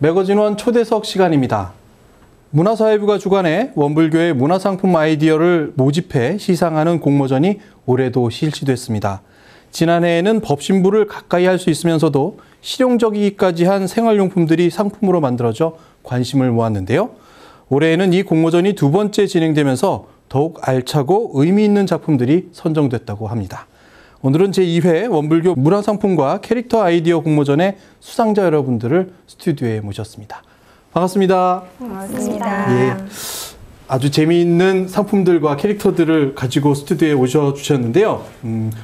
매거진원 초대석 시간입니다. 문화사회부가 주관해 원불교의 문화상품 아이디어를 모집해 시상하는 공모전이 올해도 실시됐습니다. 지난해에는 법신부를 가까이 할 수 있으면서도 실용적이기까지 한 생활용품들이 상품으로 만들어져 관심을 모았는데요. 올해에는 이 공모전이 두 번째 진행되면서 더욱 알차고 의미 있는 작품들이 선정됐다고 합니다. 오늘은 제2회 원불교 문화상품과 캐릭터 아이디어 공모전의 수상자 여러분들을 스튜디오에 모셨습니다. 반갑습니다. 반갑습니다. 예, 아주 재미있는 상품들과 캐릭터들을 가지고 스튜디오에 오셔주셨는데요.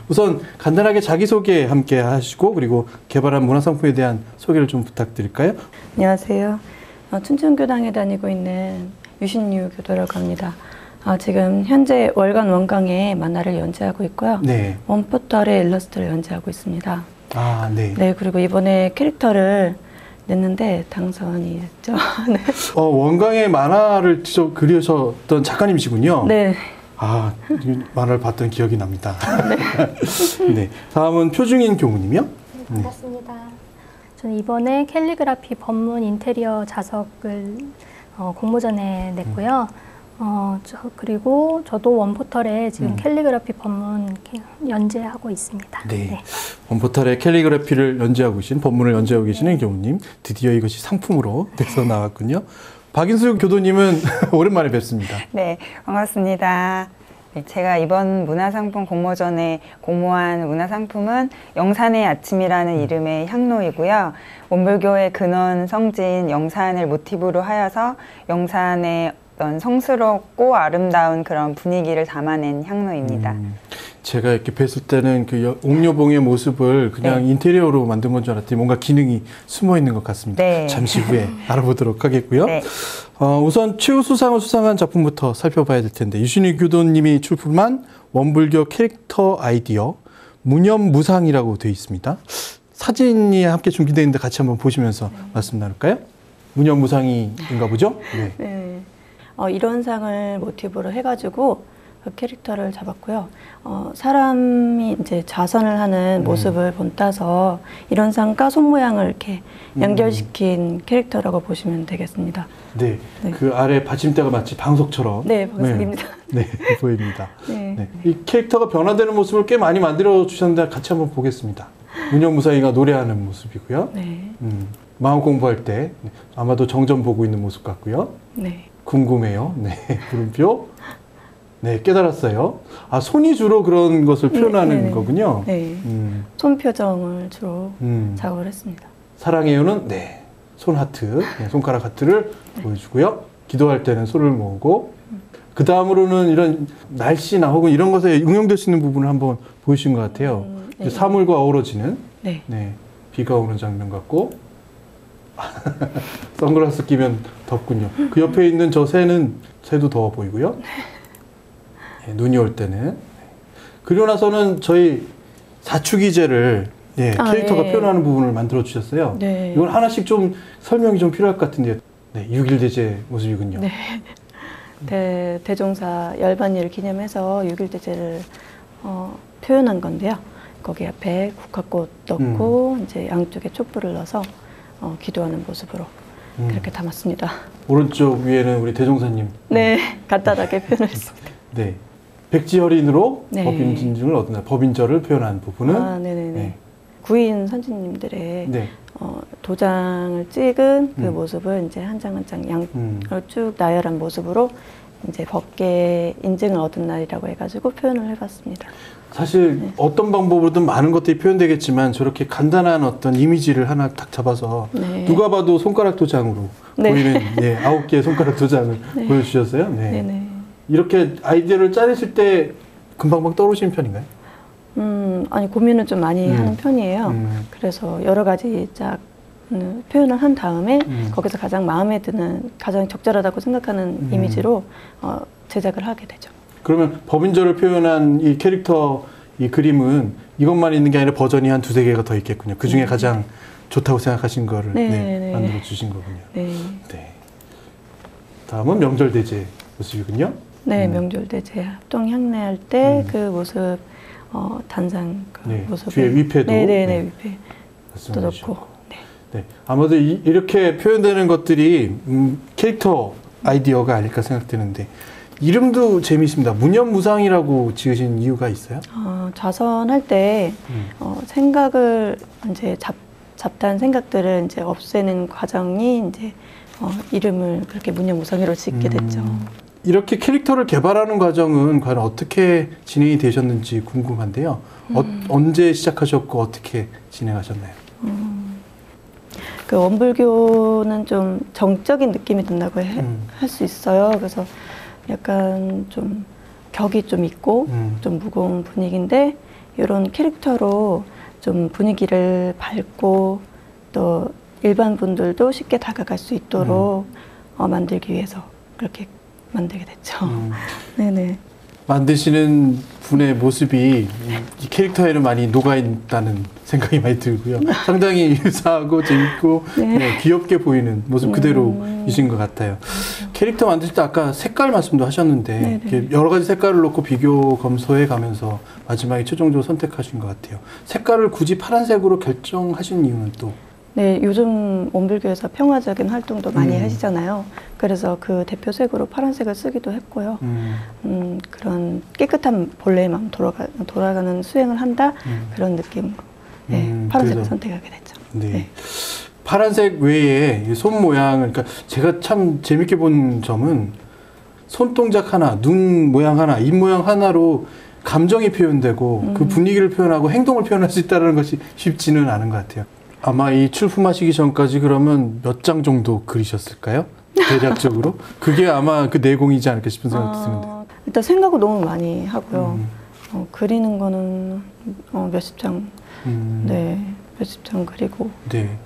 우선 간단하게 자기소개 함께 하시고 그리고 개발한 문화상품에 대한 소개를 좀 부탁드릴까요? 안녕하세요. 춘천교당에 다니고 있는 유신유 교도라고 합니다. 지금 현재 월간 원강에 만화를 연재하고 있고요. 네. 원포털에 일러스트를 연재하고 있습니다. 아, 네. 네, 그리고 이번에 캐릭터를 냈는데 당선이 됐죠. 네. 원강의 만화를 직접 그리셨던 작가님이시군요. 네. 아, 만화를 봤던 기억이 납니다. 네. 네. 다음은 표중인 교무님이요. 네, 반갑습니다. 저는 이번에 캘리그라피 법문 인테리어 자석을 공모전에 냈고요. 그리고 저도 원포털에 지금 캘리그라피 법문 연재하고 있습니다. 네. 네. 원포털에 캘리그래피를 연재하고 계신, 법문을 연재하고 계시는 교우님, 드디어 이것이 상품으로 돼서 나왔군요. 박인수 교도님은 오랜만에 뵙습니다. 네, 반갑습니다. 네, 제가 이번 문화상품 공모전에 공모한 문화상품은 영산의 아침이라는 이름의 향로이고요. 원불교의 근원 성지인 영산을 모티브로 하여서 영산의 어떤 성스럽고 아름다운 그런 분위기를 담아낸 향로입니다. 제가 이렇게 뵀을 때는 그 옥녀봉의 모습을 그냥 네. 인테리어로 만든 건 줄 알았더니 뭔가 기능이 숨어 있는 것 같습니다. 네. 잠시 후에 알아보도록 하겠고요. 네. 우선 최우수상을 수상한 작품부터 살펴봐야 될 텐데 유신희 교도님이 출품한 원불교 캐릭터 아이디어 무념무상이라고 되어 있습니다. 사진이 함께 준비되어 있는데 같이 한번 보시면서 말씀 나눌까요? 무념무상인가 보죠? 네. 네. 이런 상을 모티브로 해가지고 그 캐릭터를 잡았고요. 사람이 이제 좌선을 하는 모습을 본따서 이런 상과 손 모양을 이렇게 연결시킨 캐릭터라고 보시면 되겠습니다. 네. 네. 그 아래 받침대가 마치 방석처럼 네, 방석입니다. 네, 보입니다. 네. 네. 이 캐릭터가 변화되는 모습을 꽤 많이 만들어 주셨는데 같이 한번 보겠습니다. 문영무사히가 노래하는 모습이고요. 네. 마음 공부할 때 아마도 정점 보고 있는 모습 같고요. 네. 궁금해요. 네, 물음표. 네, 깨달았어요. 아, 손이 주로 그런 것을 표현하는 네. 거군요. 네. 손 표정을 주로 작업을 했습니다. 사랑해요는 네, 손 하트, 네, 손가락 하트를 보여주고요. 기도할 때는 손을 모으고 그 다음으로는 이런 날씨나 혹은 이런 것에 응용될 수 있는 부분을 한번 보여주신 것 같아요. 네. 사물과 어우러지는 네. 네, 비가 오는 장면 같고 선글라스 끼면 덥군요. 그 옆에 있는 저 새도 더워 보이고요. 네, 눈이 올 때는. 그리고 나서는 저희 사축이제를 캐릭터가 네. 표현하는 부분을 만들어 주셨어요. 네. 이건 하나씩 좀 설명이 좀 필요할 것 같은데요. 네, 6.1대제 모습이군요. 네. 대종사 열반일을 기념해서 6.1대제를 표현한 건데요. 거기 앞에 국화꽃 넣고 이제 양쪽에 촛불을 넣어서 기도하는 모습으로 그렇게 담았습니다. 오른쪽 위에는 우리 대종사님. 네, 간단하게 표현했습니다. 네, 백지혈인으로 네. 법인진증을 얻는다. 법인절을 표현한 부분은. 네네네. 네. 구인 선진님들의 네. 도장을 찍은 그 모습을 이제 한 장 한 장 양으로 쭉 나열한 모습으로 이제 법계 인증을 얻은 날이라고 해가지고 표현을 해봤습니다. 사실 어떤 방법으로든 많은 것들이 표현되겠지만 저렇게 간단한 어떤 이미지를 하나 딱 잡아서 네. 누가 봐도 손가락 도장으로 네. 보이는 9개의 손가락 도장을 보여주셨어요. 네. 네네. 이렇게 아이디어를 짜내실 때 금방방 떠오르시는 편인가요? 아니 고민을 좀 많이 하는 편이에요. 그래서 여러 가지 쫙 표현을 한 다음에 거기서 가장 마음에 드는 가장 적절하다고 생각하는 이미지로 제작을 하게 되죠. 그러면 법인절을 표현한 이 캐릭터 이 그림은 이것만 있는 게 아니라 버전이 한 두세 개가 더 있겠군요. 그 중에 가장 좋다고 생각하신 거를 만들어 주신 거군요. 네. 네. 다음은 명절대제 모습이군요. 네, 명절대제 합동 향례할 때 그 모습 단상 그 네, 모습 뒤에 위패도 네네네 위패 또 말씀해 넣고 주시고. 네. 네, 아마도 이렇게 표현되는 것들이 캐릭터 아이디어가 아닐까 생각되는데 이름도 재미있습니다. 무념무상이라고 지으신 이유가 있어요? 자선할 때 생각을 이제 잡다한 생각들을 이제 없애는 과정이 이제 이름을 그렇게 무념무상으로 짓게 됐죠. 이렇게 캐릭터를 개발하는 과정은 과연 어떻게 진행이 되셨는지 궁금한데요. 언제 시작하셨고 어떻게 진행하셨나요? 그 원불교는 좀 정적인 느낌이 든다고 할 수 있어요. 그래서 약간 좀 격이 좀 있고 좀 무거운 분위기인데 이런 캐릭터로 좀 분위기를 밝고 또 일반 분들도 쉽게 다가갈 수 있도록 만들기 위해서 그렇게 만들게 됐죠. 네네. 만드시는 분의 모습이 이 캐릭터에는 많이 녹아있다는 생각이 많이 들고요. 상당히 유사하고 재밌고 네, 귀엽게 보이는 모습 그대로이신 것 같아요. 캐릭터 만드실 때 아까 색깔 말씀도 하셨는데 이렇게 여러 가지 색깔을 놓고 비교 검토해 가면서 마지막에 최종적으로 선택하신 것 같아요. 색깔을 굳이 파란색으로 결정하신 이유는 또? 네, 요즘 원불교에서 평화적인 활동도 많이 하시잖아요. 그래서 그 대표색으로 파란색을 쓰기도 했고요. 그런 깨끗한 본래의 마음 돌아가는 수행을 한다 그런 느낌으로 파란색을 선택하게 됐죠. 네. 네. 파란색 외에 손 모양을 그러니까 제가 참 재밌게 본 점은 손동작 하나, 눈 모양 하나, 입 모양 하나로 감정이 표현되고 그 분위기를 표현하고 행동을 표현할 수 있다는 것이 쉽지는 않은 것 같아요. 아마 이 출품하시기 전까지 그러면 몇 장 정도 그리셨을까요? 대략적으로? 그게 아마 그 내공이지 않을까 싶은 생각이 드는데. 일단 생각을 너무 많이 하고요. 그리는 거는 몇십 장, 네, 몇십 장 그리고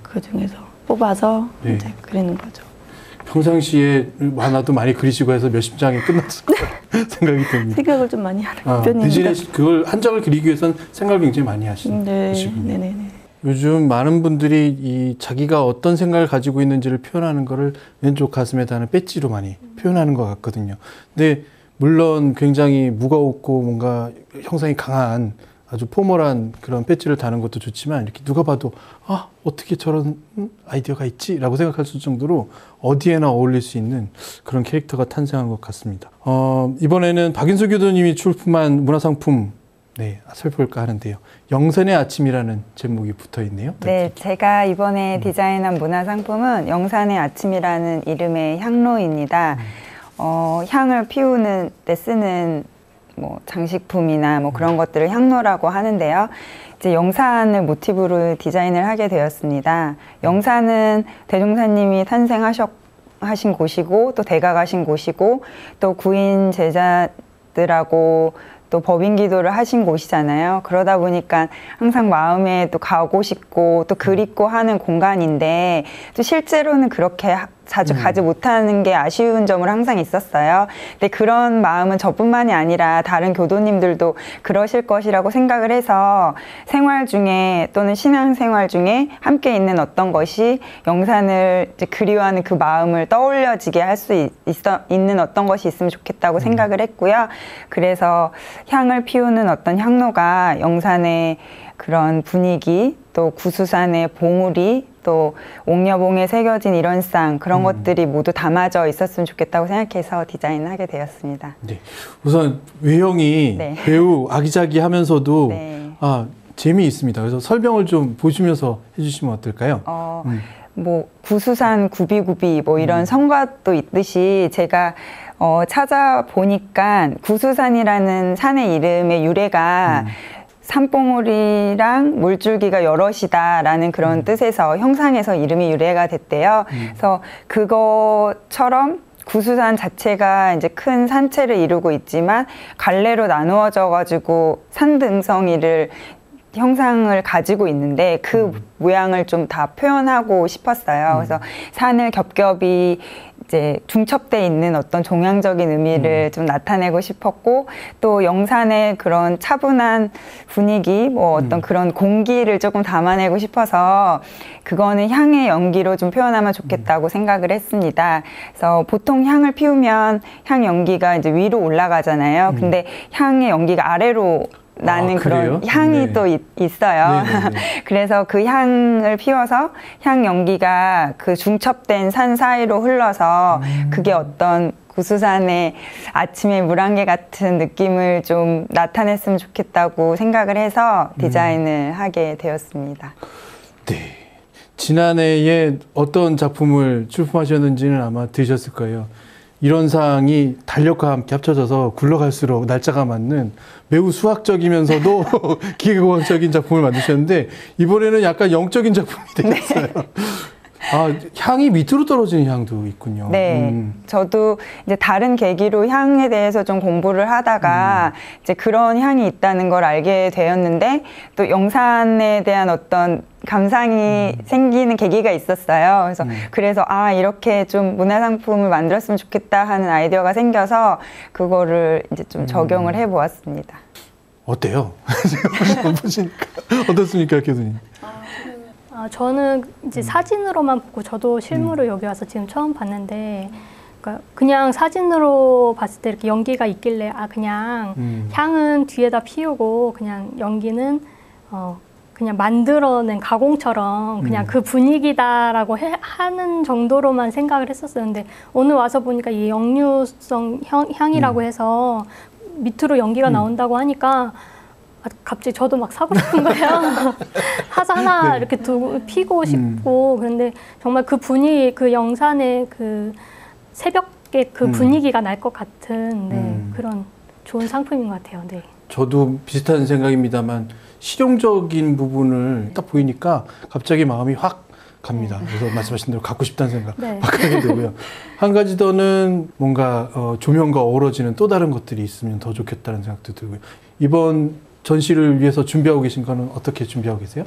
그 중에서 뽑아서 이제 그리는 거죠. 평상시에 만화도 많이 그리시고 해서 몇십 장이 끝났을 거라 생각이 듭니다. 생각을 좀 많이 하는 편입니다. 대신에 그걸 한 장을 그리기 위해서는 생각을 굉장히 많이 하시는 것이군요. 네네네. 요즘 많은 분들이 이 자기가 어떤 생각을 가지고 있는지를 표현하는 거를 왼쪽 가슴에 다는 배지로 많이 표현하는 것 같거든요. 근데 물론 굉장히 무겁고 뭔가 형상이 강한 아주 포멀한 그런 배지를 다는 것도 좋지만 이렇게 누가 봐도 아 어떻게 저런 아이디어가 있지? 라고 생각할 수 정도로 어디에나 어울릴 수 있는 그런 캐릭터가 탄생한 것 같습니다. 이번에는 박인수 교도님이 출품한 문화상품 살펴볼까 하는데요. 영산의 아침이라는 제목이 붙어 있네요. 네, 제가 이번에 디자인한 문화상품은 영산의 아침이라는 이름의 향로입니다. 향을 피우는 때 쓰는 뭐 장식품이나 뭐 그런 것들을 향로라고 하는데요. 이제 영산을 모티브로 디자인을 하게 되었습니다. 영산은 대종사님이 탄생하신 곳이고 또 대가가신 곳이고 또 구인 제자들하고 또 법인 기도를 하신 곳이잖아요. 그러다 보니까 항상 마음에 또 가고 싶고 또 그립고 하는 공간인데 또 실제로는 그렇게 자주 가지 못하는 게 아쉬운 점을 항상 있었어요. 근데 그런 마음은 저뿐만이 아니라 다른 교도님들도 그러실 것이라고 생각을 해서 생활 중에 또는 신앙생활 중에 함께 있는 어떤 것이 영산을 이제 그리워하는 그 마음을 떠올려지게 할 수 있는 어떤 것이 있으면 좋겠다고 생각을 했고요. 그래서 향을 피우는 어떤 향로가 영산의 그런 분위기, 또 구수산의 봉우리, 또 옥녀봉에 새겨진 이런 쌍 그런 것들이 모두 담아져 있었으면 좋겠다고 생각해서 디자인을 하게 되었습니다. 네, 우선 외형이 매우 아기자기하면서도 재미있습니다. 그래서 설명을 좀 보시면서 해주시면 어떨까요? 뭐 구수산 구비구비 뭐 이런 성과도 있듯이 제가 찾아보니까 구수산이라는 산의 이름의 유래가 산봉우리랑 물줄기가 여럿이다라는 그런 뜻에서 형상에서 이름이 유래가 됐대요. 그래서 그것처럼 구수산 자체가 이제 큰 산체를 이루고 있지만 갈래로 나누어져 가지고 산등성이를 형상을 가지고 있는데 그 모양을 좀 다 표현하고 싶었어요. 그래서 산을 겹겹이 이제 중첩돼 있는 어떤 종양적인 의미를 좀 나타내고 싶었고 또 영산의 그런 차분한 분위기 뭐 어떤 그런 공기를 조금 담아내고 싶어서 그거는 향의 연기로 좀 표현하면 좋겠다고 생각을 했습니다. 그래서 보통 향을 피우면 향 연기가 이제 위로 올라가잖아요. 근데 향의 연기가 아래로 나는 그래요? 그런 향이 네. 또 있어요. 네네네. 그래서 그 향을 피워서 향 연기가 그 중첩된 산 사이로 흘러서 그게 어떤 구수산의 아침의 물안개 같은 느낌을 좀 나타냈으면 좋겠다고 생각을 해서 디자인을 하게 되었습니다. 네. 지난해에 어떤 작품을 출품하셨는지는 아마 들으셨을 거예요. 이런 상이 달력과 함께 합쳐져서 굴러갈수록 날짜가 맞는 매우 수학적이면서도 기계공학적인 작품을 만드셨는데 이번에는 약간 영적인 작품이 되겠어요. 아, 향이 밑으로 떨어지는 향도 있군요. 네. 저도 이제 다른 계기로 향에 대해서 좀 공부를 하다가 이제 그런 향이 있다는 걸 알게 되었는데 또 영산에 대한 어떤 감상이 생기는 계기가 있었어요. 그래서 아, 이렇게 좀 문화상품을 만들었으면 좋겠다 하는 아이디어가 생겨서 그거를 이제 좀 적용을 해 보았습니다. 어때요? 보시니까 어떻습니까, 교수님? 저는 이제 사진으로만 보고 저도 실물을 여기 와서 지금 처음 봤는데 그러니까 그냥 사진으로 봤을 때 이렇게 연기가 있길래 아 그냥 향은 뒤에다 피우고 그냥 연기는 그냥 만들어낸 가공처럼 그냥 그 분위기다라고 하는 정도로만 생각을 했었어요. 근데 오늘 와서 보니까 이 역류성 향이라고 해서 밑으로 연기가 나온다고 하니까 갑자기 저도 막 사고 싶은 거예요. 사서 하나 네. 이렇게 두고 피고 싶고 그런데 정말 그 분위기, 그 영산의 그 새벽의 그 분위기가 날 것 같은 그런 좋은 상품인 것 같아요. 네. 저도 비슷한 생각입니다만 실용적인 부분을 딱 보이니까 갑자기 마음이 확 갑니다. 그래서 말씀하신 대로 갖고 싶다는 생각 네. 막 하게 되고요. 한 가지 더는 뭔가 조명과 어우러지는 또 다른 것들이 있으면 더 좋겠다는 생각도 들고요. 이번 전시를 위해서 준비하고 계신 거는 어떻게 준비하고 계세요?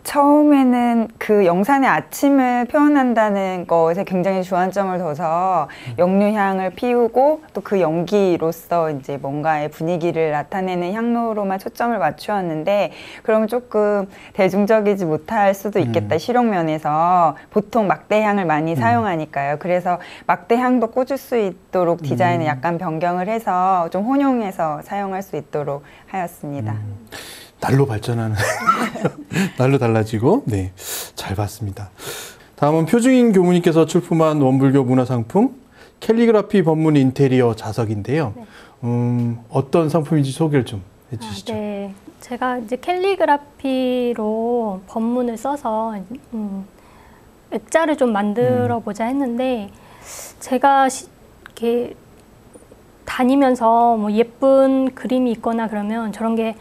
처음에는 그 영산의 아침을 표현한다는 것에 굉장히 주안점을 둬서 역류향을 피우고 또 그 연기로서 이제 뭔가의 분위기를 나타내는 향로로만 초점을 맞추었는데 그러면 조금 대중적이지 못할 수도 있겠다. 실용면에서 보통 막대향을 많이 사용하니까요. 그래서 막대향도 꽂을 수 있도록 디자인을 약간 변경을 해서 좀 혼용해서 사용할 수 있도록 하였습니다. 날로 발전하는 날로 달라지고 네, 잘 봤습니다. 다음은 표중인 교무님께서 출품한 원불교 문화상품 캘리그라피 법문 인테리어 자석인데요. 어떤 상품인지 소개를 좀 해주시죠. 네, 제가 이제 캘리그라피로 법문을 써서 액자를 좀 만들어 보자 했는데 제가 이렇게 다니면서 뭐 예쁜 그림이 있거나 그러면 저런 게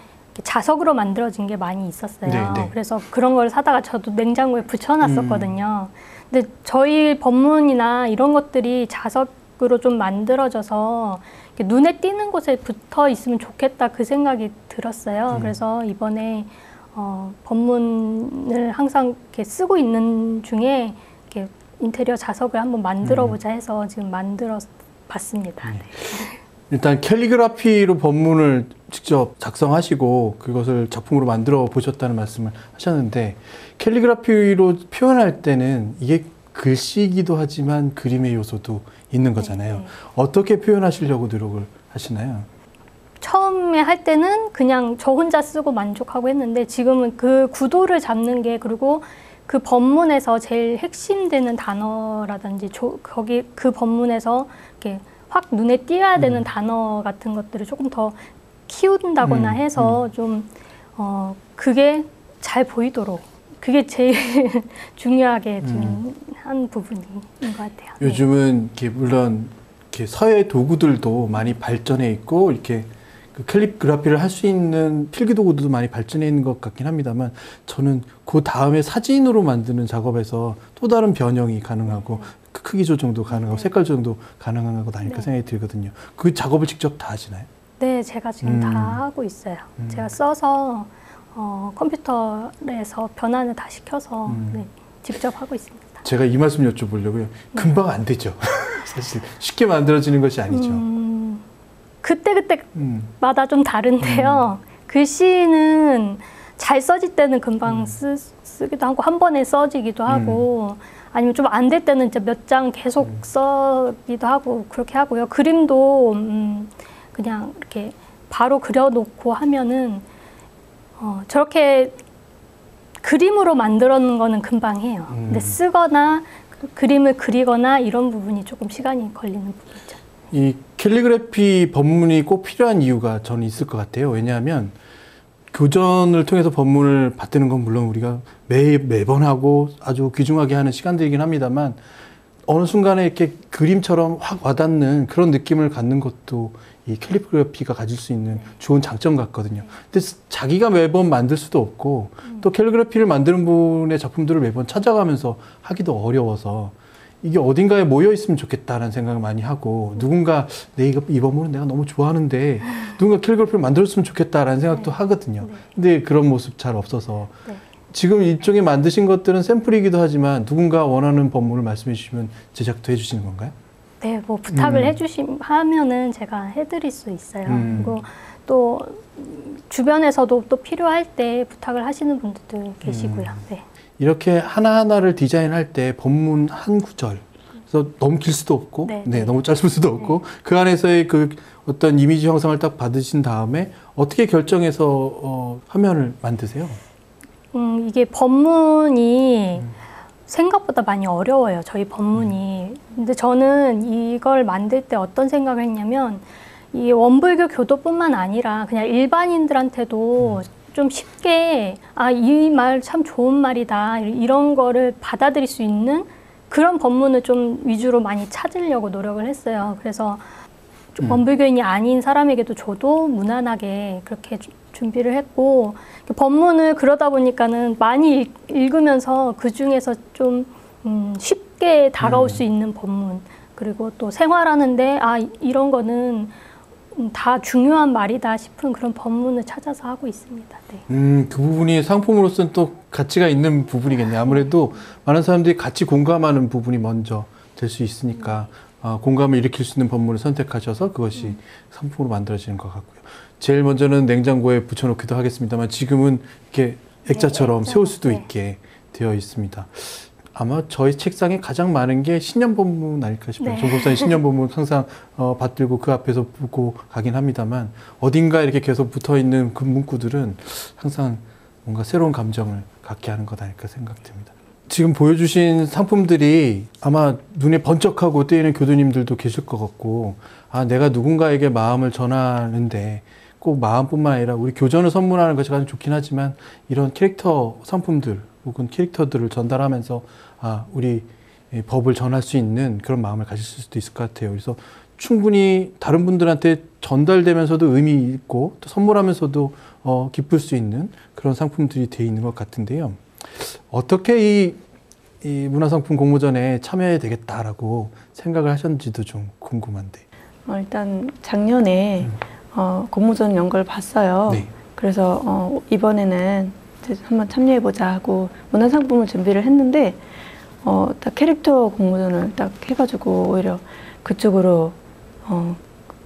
자석으로 만들어진 게 많이 있었어요. 네, 네. 그래서 그런 걸 사다가 저도 냉장고에 붙여놨었거든요. 근데 저희 법문이나 이런 것들이 자석으로 좀 만들어져서 눈에 띄는 곳에 붙어 있으면 좋겠다 그 생각이 들었어요. 그래서 이번에 법문을 항상 이렇게 쓰고 있는 중에 이렇게 인테리어 자석을 한번 만들어 보자 해서 지금 만들어 봤습니다. 네. 일단 캘리그라피로 법문을 직접 작성하시고 그것을 작품으로 만들어 보셨다는 말씀을 하셨는데 캘리그라피로 표현할 때는 이게 글씨이기도 하지만 그림의 요소도 있는 거잖아요. 네. 어떻게 표현하시려고 노력을 하시나요? 처음에 할 때는 그냥 저 혼자 쓰고 만족하고 했는데 지금은 그 구도를 잡는 게 그리고 그 법문에서 제일 핵심되는 단어라든지 거기 그 법문에서 이렇게 확 눈에 띄어야 되는 단어 같은 것들을 조금 더 키운다거나 해서 좀 그게 잘 보이도록 그게 제일 중요하게 좀 한 부분인 것 같아요. 요즘은 이렇게 물론 이렇게 서예 도구들도 많이 발전해 있고 이렇게 그 캘리그라피를 할 수 있는 필기 도구도 많이 발전해 있는 것 같긴 합니다만 저는 그 다음에 사진으로 만드는 작업에서 또 다른 변형이 가능하고 크기 조정도 가능하고 색깔 조정도 가능한 거 아닐까 생각이 들거든요. 그 작업을 직접 다 하시나요? 네, 제가 지금 다 하고 있어요. 제가 써서 컴퓨터에서 변환을 다 시켜서 네, 직접 하고 있습니다. 제가 이 말씀 여쭤보려고요. 금방 안 되죠. 사실 쉽게 만들어지는 것이 아니죠. 그때마다 좀 다른데요. 글씨는 잘 써질 때는 금방 쓰기도 하고 한 번에 써지기도 하고 아니면 좀 안 될 때는 몇 장 계속 써기도 하고 그렇게 하고요. 그림도 그냥 이렇게 바로 그려놓고 하면은 저렇게 그림으로 만들어 놓은 거는 금방 해요. 근데 쓰거나 그림을 그리거나 이런 부분이 조금 시간이 걸리는 부분이죠. 이 캘리그래피 법문이 꼭 필요한 이유가 저는 있을 것 같아요. 왜냐하면 교전을 통해서 법문을 받드는 건 물론 우리가 매번 하고 아주 귀중하게 하는 시간들이긴 합니다만 어느 순간에 이렇게 그림처럼 확 와닿는 그런 느낌을 갖는 것도 이 캘리그래피가 가질 수 있는 좋은 장점 같거든요. 근데 자기가 매번 만들 수도 없고 또 캘리그래피를 만드는 분의 작품들을 매번 찾아가면서 하기도 어려워서 이게 어딘가에 모여 있으면 좋겠다라는 생각을 많이 하고 누군가 이 법문은 내가 너무 좋아하는데 누군가 캘리그래피를 만들었으면 좋겠다라는 생각도 하거든요. 근데 그런 모습 잘 없어서 지금 이쪽에 만드신 것들은 샘플이기도 하지만 누군가 원하는 법문을 말씀해 주시면 제작도 해주시는 건가요? 네, 뭐 부탁을 하면은 제가 해드릴 수 있어요. 그리고 또 주변에서도 또 필요할 때 부탁을 하시는 분들도 계시고요. 네. 이렇게 하나하나를 디자인할 때 법문 한 구절, 그래서 너무 길 수도 없고, 너무 짧을 수도 없고, 그 안에서의 그 어떤 이미지 형상을 딱 받으신 다음에 어떻게 결정해서 화면을 만드세요? 이게 법문이 생각보다 많이 어려워요. 저희 법문이. 근데 저는 이걸 만들 때 어떤 생각을 했냐면 이 원불교 교도뿐만 아니라 그냥 일반인들한테도 좀 쉽게 이 말 참 좋은 말이다 이런 거를 받아들일 수 있는 그런 법문을 좀 위주로 많이 찾으려고 노력을 했어요. 그래서 좀 원불교인이 아닌 사람에게도 저도 무난하게 그렇게 준비를 했고 법문을 그러다 보니까는 많이 읽으면서 그 중에서 좀 쉽게 다가올 수 있는 법문 그리고 또 생활하는데 이런 거는 다 중요한 말이다 싶은 그런 법문을 찾아서 하고 있습니다. 네. 그 부분이 상품으로서는 또 가치가 있는 부분이겠네요. 아무래도 많은 사람들이 같이 공감하는 부분이 먼저 될 수 있으니까 공감을 일으킬 수 있는 법문을 선택하셔서 그것이 상품으로 만들어지는 것 같고요. 제일 먼저는 냉장고에 붙여놓기도 하겠습니다만 지금은 이렇게 액자처럼 세울 수도 있게 되어 있습니다. 아마 저희 책상에 가장 많은 게 신년법문 아닐까 싶어요. 정 목사님 신년법문 항상 받들고 그 앞에서 보고 가긴 합니다만 어딘가 이렇게 계속 붙어있는 그 문구들은 항상 뭔가 새로운 감정을 갖게 하는 것 아닐까 생각됩니다. 지금 보여주신 상품들이 아마 눈에 번쩍하고 띄는 교도님들도 계실 것 같고 내가 누군가에게 마음을 전하는데 꼭 마음뿐만 아니라 우리 교전을 선물하는 것이 가장 좋긴 하지만 이런 캐릭터 상품들 혹은 캐릭터들을 전달하면서 우리 법을 전할 수 있는 그런 마음을 가질 수도 있을 것 같아요. 그래서 충분히 다른 분들한테 전달되면서도 의미 있고 또 선물하면서도 기쁠 수 있는 그런 상품들이 되어 있는 것 같은데요. 어떻게 이 문화상품 공모전에 참여해야 되겠다라고 생각을 하셨는지도 좀 궁금한데. 일단 작년에 공모전 연걸 봤어요. 네. 그래서 이번에는 한번 참여해보자 하고 문화상품을 준비를 했는데 딱 캐릭터 공모전을 딱 해가지고 오히려 그쪽으로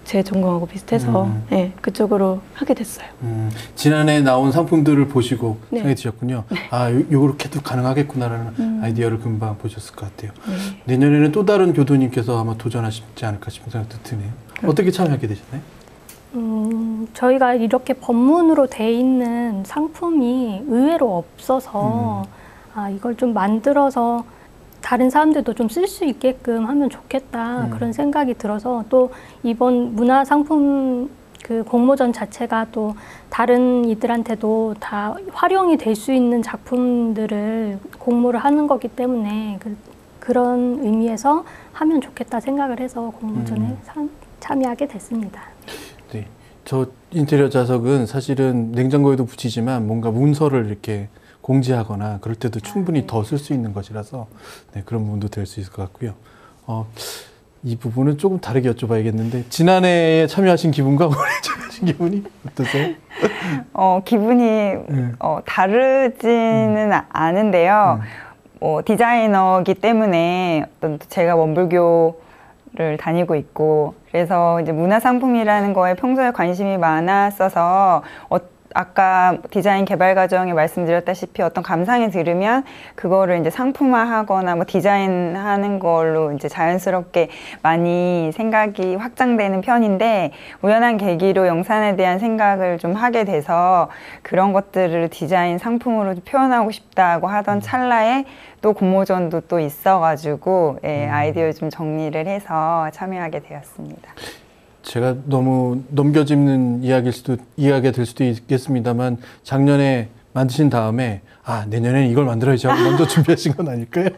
제 전공하고 비슷해서 그쪽으로 하게 됐어요. 지난해 나온 상품들을 보시고 생각이 드셨군요. 요렇게도 가능하겠구나라는 아이디어를 금방 보셨을 것 같아요. 내년에는 또 다른 교도님께서 아마 도전하시지 않을까 싶은 생각도 드네요. 어떻게 참여하게 되셨나요? 저희가 이렇게 법문으로 돼 있는 상품이 의외로 없어서 이걸 좀 만들어서 다른 사람들도 좀 쓸 수 있게끔 하면 좋겠다 그런 생각이 들어서 또 이번 문화상품 그 공모전 자체가 또 다른 이들한테도 다 활용이 될 수 있는 작품들을 공모를 하는 거기 때문에 그런 의미에서 하면 좋겠다 생각을 해서 공모전에 참여하게 됐습니다. 네, 저 인테리어 자석은 사실은 냉장고에도 붙이지만 뭔가 문서를 이렇게 공지하거나 그럴 때도 충분히 더 쓸 수 있는 것이라서 그런 부분도 될 수 있을 것 같고요. 이 부분은 조금 다르게 여쭤봐야겠는데 지난해에 참여하신 기분과 올해 참여하신 기분이 어떠세요? 기분이 다르지는 않은데요. 디자이너기 때문에 제가 원불교를 다니고 있고 그래서 이제 문화상품이라는 거에 평소에 관심이 많았어서 아까 디자인 개발 과정에 말씀드렸다시피 어떤 감상이 들으면 그거를 이제 상품화하거나 뭐 디자인하는 걸로 이제 자연스럽게 많이 생각이 확장되는 편인데 우연한 계기로 영산에 대한 생각을 좀 하게 돼서 그런 것들을 디자인 상품으로 표현하고 싶다고 하던 찰나에 또 공모전도 또 있어가지고 예, 아이디어를 좀 정리를 해서 참여하게 되었습니다. 제가 너무 넘겨짚는 이야기가 될 수도 있겠습니다만 작년에 만드신 다음에 내년에는 이걸 만들어야지 하고 먼저 준비하신 건 아닐까요?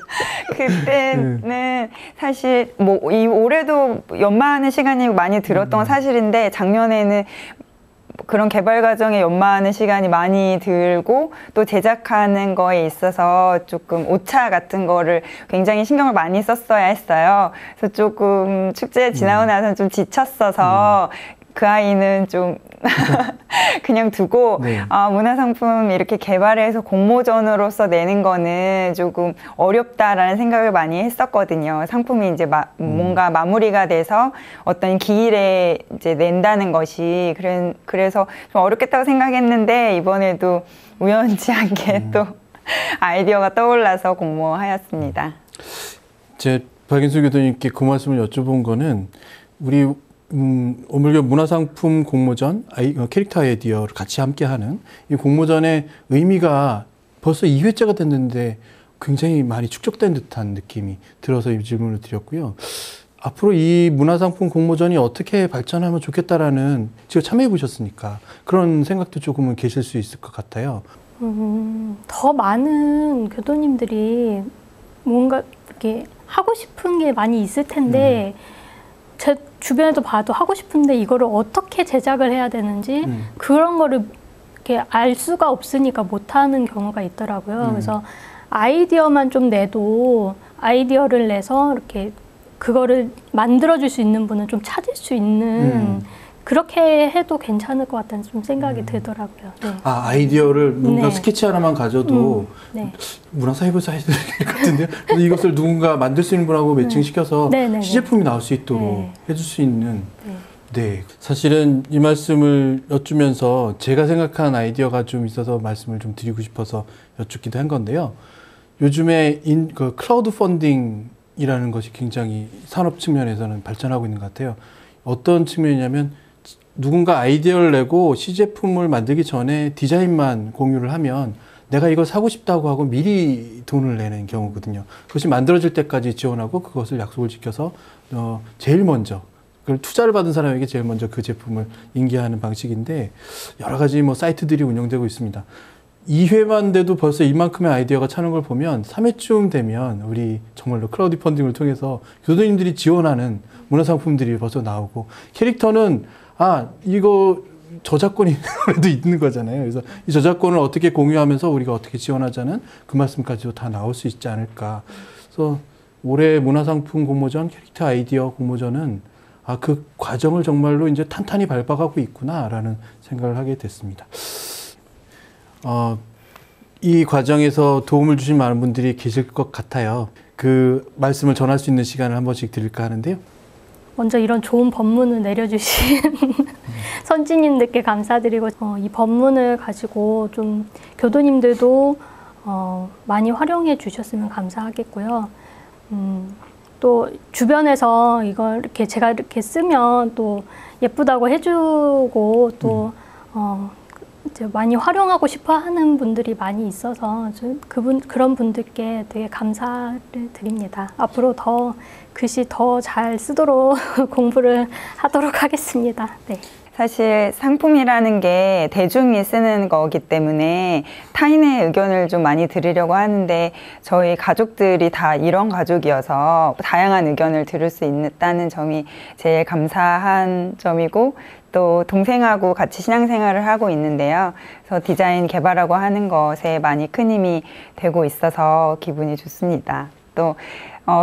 그때는 사실 뭐 올해도 연마하는 시간이 많이 들었던 건 사실인데 작년에는 그런 개발 과정에 연마하는 시간이 많이 들고 또 제작하는 거에 있어서 조금 오차 같은 거를 굉장히 신경을 많이 썼어야 했어요. 그래서 조금 축제 지나고 나서는 좀 지쳤어서 그 아이는 좀 그냥 두고 네. 문화상품 이렇게 개발해서 공모전으로서 내는 거는 조금 어렵다라는 생각을 많이 했었거든요. 상품이 이제 뭔가 마무리가 돼서 어떤 기일에 이제 낸다는 것이 그래서 좀 어렵겠다고 생각했는데 이번에도 우연치 않게 또 아이디어가 떠올라서 공모하였습니다. 제 박인수 교수님께 그 말씀을 여쭤본 거는 우리 원불교 문화상품 공모전 캐릭터 아이디어를 같이 함께하는 이 공모전의 의미가 벌써 2회째가 됐는데 굉장히 많이 축적된 듯한 느낌이 들어서 이 질문을 드렸고요. 앞으로 이 문화상품 공모전이 어떻게 발전하면 좋겠다라는 지금 참여해 보셨으니까 그런 생각도 조금은 계실 수 있을 것 같아요. 더 많은 교도님들이 뭔가 이렇게 하고 싶은 게 많이 있을 텐데 제 주변에도 봐도 하고 싶은데 이거를 어떻게 제작을 해야 되는지 그런 거를 이렇게 알 수가 없으니까 못하는 경우가 있더라고요. 그래서 아이디어만 좀 내도 아이디어를 내서 이렇게 그거를 만들어줄 수 있는 분은 좀 찾을 수 있는 그렇게 해도 괜찮을 것 같다는 좀 생각이 들더라고요. 네. 아이디어를 뭔가 네. 스케치 하나만 가져도 네. 문화사회부에서 해야 될 것 같은데요. 그래서 이것을 누군가 만들 수 있는 분하고 매칭시켜서 네. 시제품이 나올 수 있도록 네. 해줄 수 있는. 네. 네. 사실은 이 말씀을 여쭈면서 제가 생각한 아이디어가 좀 있어서 말씀을 좀 드리고 싶어서 여쭙기도 한 건데요. 요즘에 그 크라우드 펀딩이라는 것이 굉장히 산업 측면에서는 발전하고 있는 것 같아요. 어떤 측면이냐면 누군가 아이디어를 내고 시제품을 만들기 전에 디자인만 공유를 하면 내가 이걸 사고 싶다고 하고 미리 돈을 내는 경우거든요. 그것이 만들어질 때까지 지원하고 그것을 약속을 지켜서 제일 먼저 그걸 투자를 받은 사람에게 제일 먼저 그 제품을 인계하는 방식인데 여러 가지 뭐 사이트들이 운영되고 있습니다. 2회만 돼도 벌써 이만큼의 아이디어가 차는 걸 보면 3회쯤 되면 우리 정말로 크라우드 펀딩을 통해서 교도님들이 지원하는 문화상품들이 벌써 나오고 캐릭터는 이거 저작권이 그래도 있는 거잖아요. 그래서 이 저작권을 어떻게 공유하면서 우리가 어떻게 지원하자는 그 말씀까지도 다 나올 수 있지 않을까. 그래서 올해 문화상품 공모전, 캐릭터 아이디어 공모전은 그 과정을 정말로 이제 탄탄히 밟아가고 있구나라는 생각을 하게 됐습니다. 이 과정에서 도움을 주신 많은 분들이 계실 것 같아요. 그 말씀을 전할 수 있는 시간을 한 번씩 드릴까 하는데요. 먼저 이런 좋은 법문을 내려주신 선지님들께 감사드리고 이 법문을 가지고 좀 교도님들도 많이 활용해 주셨으면 감사하겠고요. 또 주변에서 이걸 이렇게 제가 이렇게 쓰면 또 예쁘다고 해주고 또 이제 많이 활용하고 싶어 하는 분들이 많이 있어서 그런 분들께 되게 감사를 드립니다. 앞으로 더 글씨 더 잘 쓰도록 공부를 하도록 하겠습니다. 네. 사실 상품이라는 게 대중이 쓰는 거기 때문에 타인의 의견을 좀 많이 들으려고 하는데 저희 가족들이 다 이런 가족이어서 다양한 의견을 들을 수 있다는 점이 제일 감사한 점이고 또 동생하고 같이 신앙생활을 하고 있는데요. 그래서 디자인 개발하고 하는 것에 많이 큰 힘이 되고 있어서 기분이 좋습니다. 또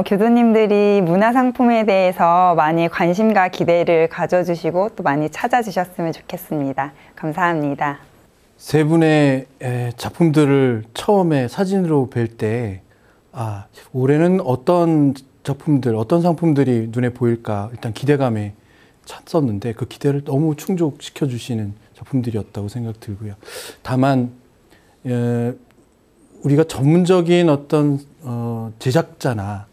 교도님들이 문화상품에 대해서 많이 관심과 기대를 가져주시고 또 많이 찾아주셨으면 좋겠습니다. 감사합니다. 세 분의 작품들을 처음에 사진으로 뵐 때 올해는 어떤 작품들, 어떤 상품들이 눈에 보일까 일단 기대감에 찼었는데 그 기대를 너무 충족시켜 주시는 작품들이었다고 생각 들고요. 다만 우리가 전문적인 어떤 제작자나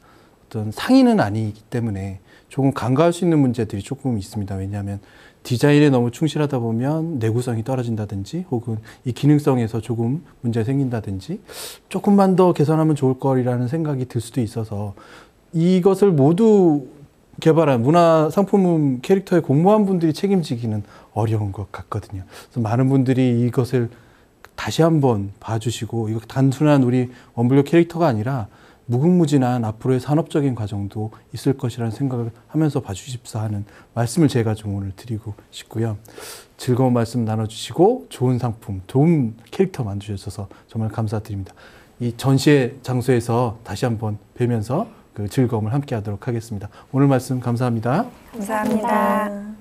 어떤 상인은 아니기 때문에 조금 간과할 수 있는 문제들이 조금 있습니다. 왜냐하면 디자인에 너무 충실하다 보면 내구성이 떨어진다든지 혹은 이 기능성에서 조금 문제가 생긴다든지 조금만 더 개선하면 좋을 거리라는 생각이 들 수도 있어서 이것을 모두 개발한 문화상품 캐릭터의 공모한 분들이 책임지기는 어려운 것 같거든요. 그래서 많은 분들이 이것을 다시 한번 봐주시고 이거 단순한 우리 원불교 캐릭터가 아니라 무궁무진한 앞으로의 산업적인 과정도 있을 것이라는 생각을 하면서 봐주십사 하는 말씀을 제가 좀 오늘 드리고 싶고요. 즐거운 말씀 나눠주시고 좋은 상품, 좋은 캐릭터 만드셔서 정말 감사드립니다. 이 전시회 장소에서 다시 한번 뵈면서 그 즐거움을 함께 하도록 하겠습니다. 오늘 말씀 감사합니다. 감사합니다.